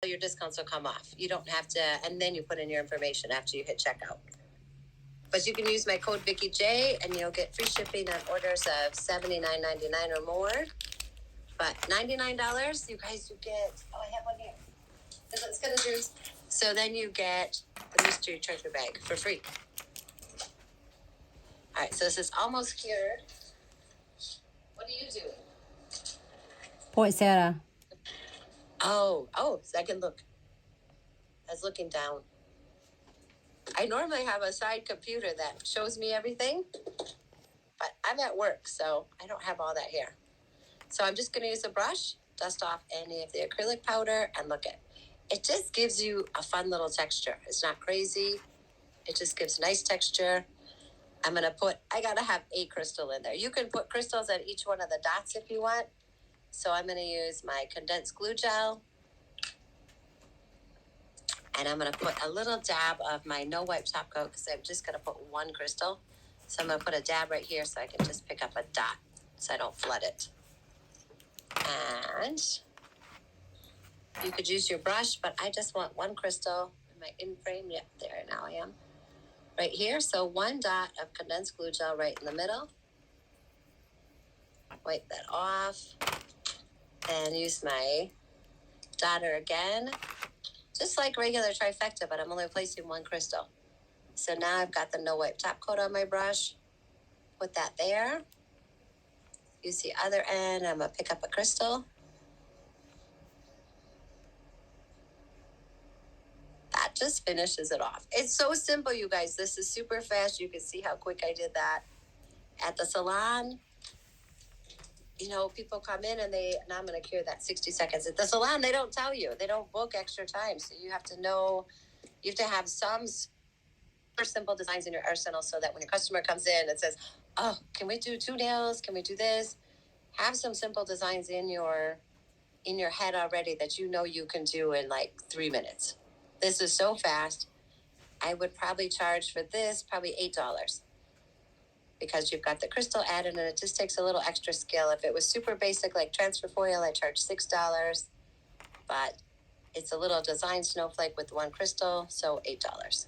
your discounts will come off. You don't have to, and then you put in your information after you hit checkout. But you can use my code VickyJ and you'll get free shipping on orders of $79.99 or more. But $99, you guys, you get, oh, I have one here. Let's get a juice. So then you get the mystery treasure bag for free. All right, so this is almost cured. What are you doing? Poinsettia. Oh, second look. I was looking down. I normally have a side computer that shows me everything, but I'm at work, so I don't have all that here. So I'm just going to use a brush, dust off any of the acrylic powder, and look at it. Just gives you a fun little texture. It's not crazy. It just gives nice texture. I'm going to I got to have a crystal in there. You can put crystals at each one of the dots if you want. So I'm going to use my condensed glue gel. And I'm going to put a little dab of my no wipe top coat because I'm just going to put one crystal. So I'm going to put a dab right here so I can just pick up a dot so I don't flood it. And you could use your brush, but I just want one crystal in my in frame. Yep, there now I am. Right here. So one dot of condensed glue gel right in the middle. Wipe that off. And use my dotter again. Just like regular trifecta, but I'm only placing one crystal. So now I've got the no wipe top coat on my brush. Put that there. Use the other end. I'm going to pick up a crystal. That just finishes it off. It's so simple, you guys. This is super fast. You can see how quick I did that. At the salon, people come in and now I'm going to cure that 60 seconds. At the salon, they don't tell you. They don't book extra time. So you have to know, you have to have some simple designs in your arsenal so that when your customer comes in and says, oh, can we do 2 nails? Can we do this? Have some simple designs in your head already that you can do in like 3 minutes. This is so fast. I would probably charge for this probably $8 because you've got the crystal added and it just takes a little extra skill. If it was super basic like transfer foil, I charge $6, but it's a little design snowflake with one crystal, so $8.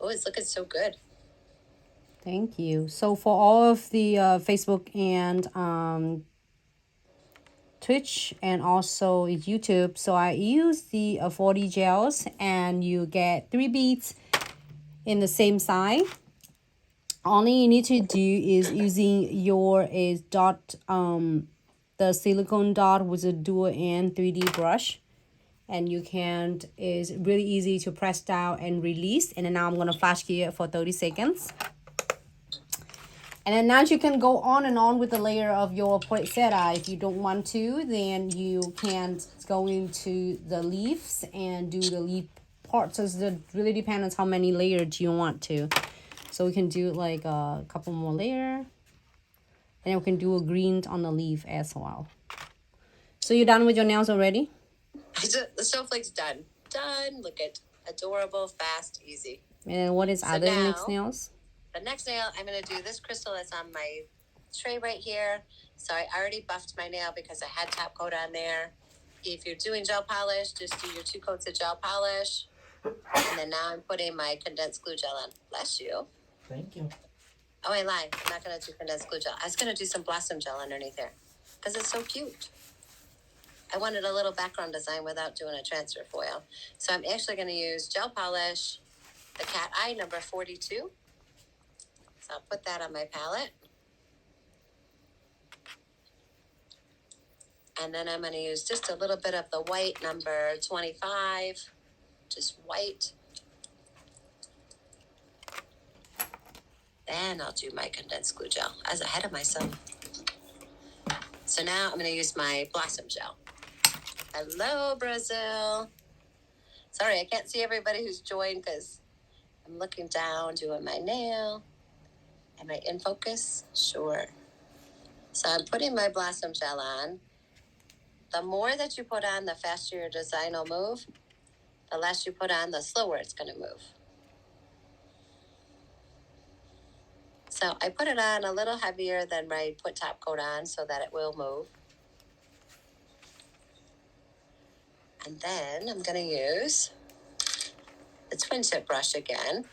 Oh, it's looking so good. Thank you. So for all of the Facebook and Twitch and also YouTube, so I use the 40 gels and you get 3 beads in the same size. All you need to do is using your dot, the silicone dot with a dual end 3D brush. And is really easy to press down and release. And then now I'm going to flash gear for 30 seconds. And then now you can go on and on with the layer of your poinsettia. If you don't want to, then you can go into the leaves and do the leaf parts. So it really depends on how many layers you want to. So we can do like a couple more layers. And then we can do a green on the leaf as well. So you're done with your nails already? The snowflake's done. Done. Look at adorable, fast, easy. And what is other next nails? The next nail, I'm going to do this crystal that's on my tray right here. So I already buffed my nail because I had top coat on there. If you're doing gel polish, just do your 2 coats of gel polish. And then now I'm putting my condensed glue gel on. Bless you. Thank you. Oh, I lied. I'm not going to do condensed glue gel. I was going to do some blossom gel underneath there because it's so cute. I wanted a little background design without doing a transfer foil. So I'm actually going to use gel polish, the cat eye number 42. So I'll put that on my palette. And then I'm going to use just a little bit of the white number 25. Just white. Then I'll do my condensed glue gel. I was ahead of myself. So now I'm going to use my blossom gel. Hello, Brazil. Sorry, I can't see everybody who's joined because I'm looking down, doing my nail. Am I in focus? Sure. So I'm putting my blossom gel on. The more that you put on, the faster your design will move. The less you put on, the slower it's going to move. So I put it on a little heavier than I put top coat on so that it will move. And then I'm going to use the twin tip brush again.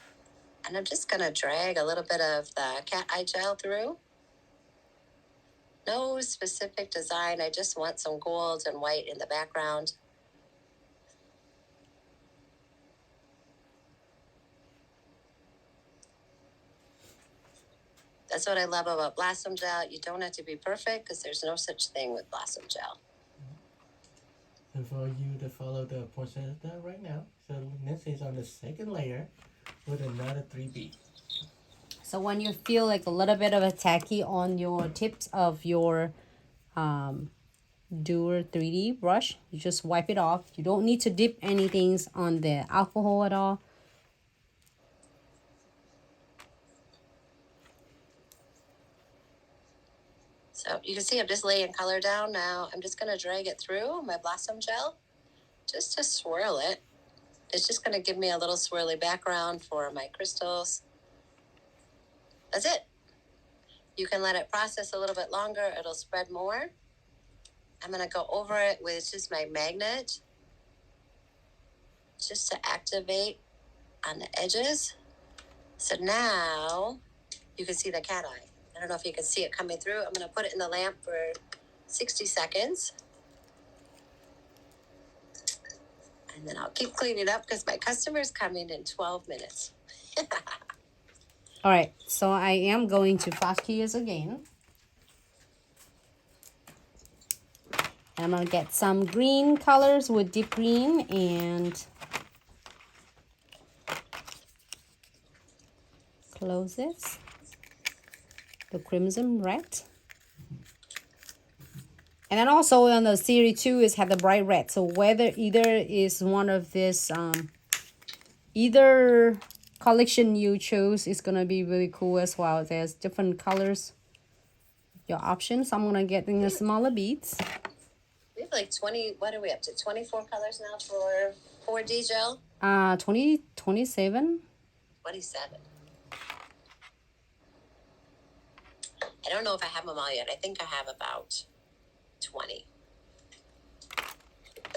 And I'm just going to drag a little bit of the cat eye gel through. No specific design. I just want some gold and white in the background. That's what I love about Blossom Gel. You don't have to be perfect because there's no such thing with Blossom Gel. And for you to follow the portion of that right now, so Nancy's on the second layer with another 3B. So when you feel like a little bit of a tacky on your tips of your Dual 3D brush, you just wipe it off. You don't need to dip anything on the alcohol at all. So you can see I'm just laying color down now. I'm just going to drag it through my Blossom Gel just to swirl it. It's just going to give me a little swirly background for my crystals. That's it. You can let it process a little bit longer. It'll spread more. I'm going to go over it with just my magnet just to activate on the edges. So now you can see the cat eye. I don't know if you can see it coming through. I'm going to put it in the lamp for 60 seconds. And then I'll keep cleaning up because my customer's coming in 12 minutes. All right, so I am going to flash keys again. I'm gonna get some green colors with deep green and close this. The crimson red. And then also on the series 2 is have the bright red. So whether either is one of this either collection you choose is gonna be really cool as well. There's different colors, your options. I'm gonna get in the smaller beads. We have like 20, what are we up to? 24 colors now for 4D gel? 27. 27. I don't know if I have them all yet. I think I have about 20.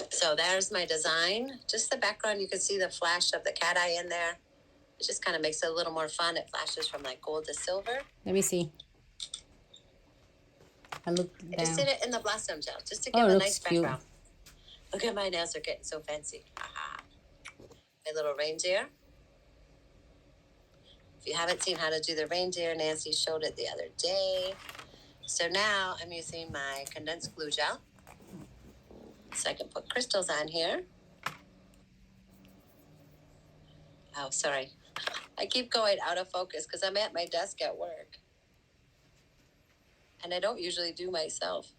So there's my design. Just the background, you can see the flash of the cat eye in there. It just kind of makes it a little more fun. It flashes from like gold to silver. Let me see. I look I down. just did it in the Blossom Gel just to Oh, give it a looks nice cute. background. Look at my nails are getting so fancy. Aha. My little reindeer. If you haven't seen how to do the reindeer, Nancy showed it the other day. So now I'm using my condensed glue gel. So I can put crystals on here. Oh, sorry. I keep going out of focus because I'm at my desk at work. And I don't usually do myself.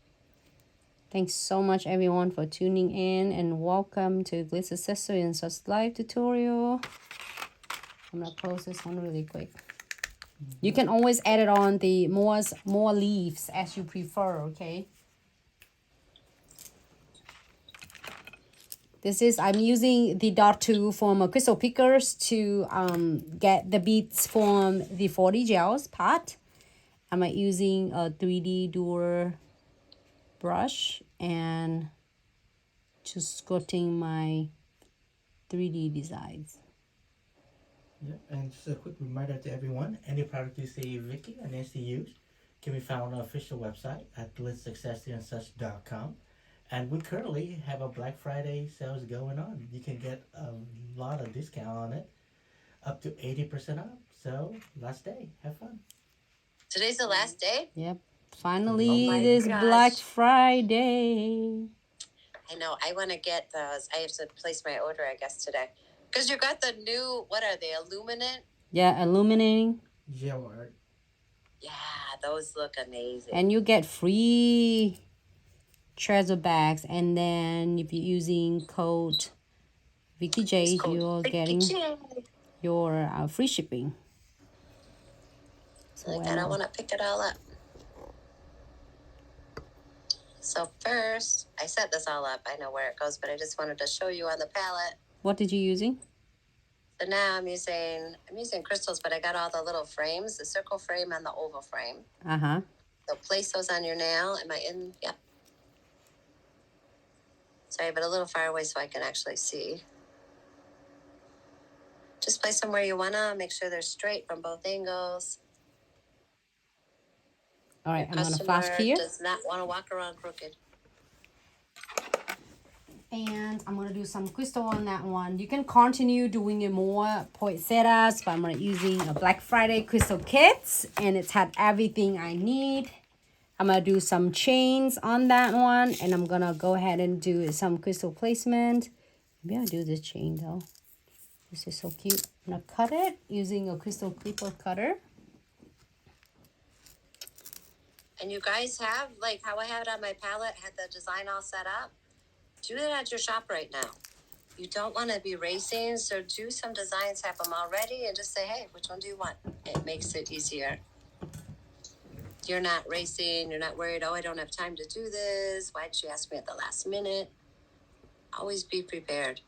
Thanks so much everyone for tuning in and welcome to Glitz Accessory and Such live tutorial. I'm gonna close this one really quick. You can always add it on the more leaves as you prefer, okay? I'm using the dot tool from Crystal Pickers to get the beads from the 40 gels pot. I'm using a 3D Dual brush and just sculpting my 3D designs. Yeah, and just a quick reminder to everyone, any product you see Vicky and Nancy use can be found on our official website at glitzaccessoryandsuch.com. And we currently have a Black Friday sales going on. You can get a lot of discount on it, up to 80% off. So, last day. Have fun. Today's the last day? Yep. Finally, Oh my it is gosh. Black Friday. I know. I want to get those. I have to place my order, I guess, today. Because you got the new, what are they, illuminant? Yeah, illuminating. Gel art. Yeah, those look amazing. And you get free treasure bags. And then if you're using code Vicky J, you're getting your free shipping. So Like, I don't want to pick it all up. So first, I set this all up. I know where it goes, but I just wanted to show you on the palette. What did you using? So now I'm using crystals, but I got all the little frames, the circle frame and the oval frame. Uh-huh. So place those on your nail. Am I in? Yep. Sorry, but a little far away so I can actually see. Just place them where you wanna. Make sure they're straight from both angles. All right, Your I'm gonna flash customer here. does not want to walk around crooked. And I'm gonna do some crystal on that one. You can continue doing it more poinsettias, but I'm gonna using a Black Friday crystal kits, and it's had everything I need. I'm gonna do some chains on that one, and I'm gonna go ahead and do some crystal placement. Maybe I'll do this chain though. This is so cute. I'm gonna cut it using a crystal clipper cutter. And you guys have, like how I have it on my palette, had the design all set up. Do it at your shop right now. You don't want to be racing, so do some designs, have them all ready, and just say, hey, which one do you want? It makes it easier. You're not racing. You're not worried, oh, I don't have time to do this. Why'd she ask me at the last minute? Always be prepared.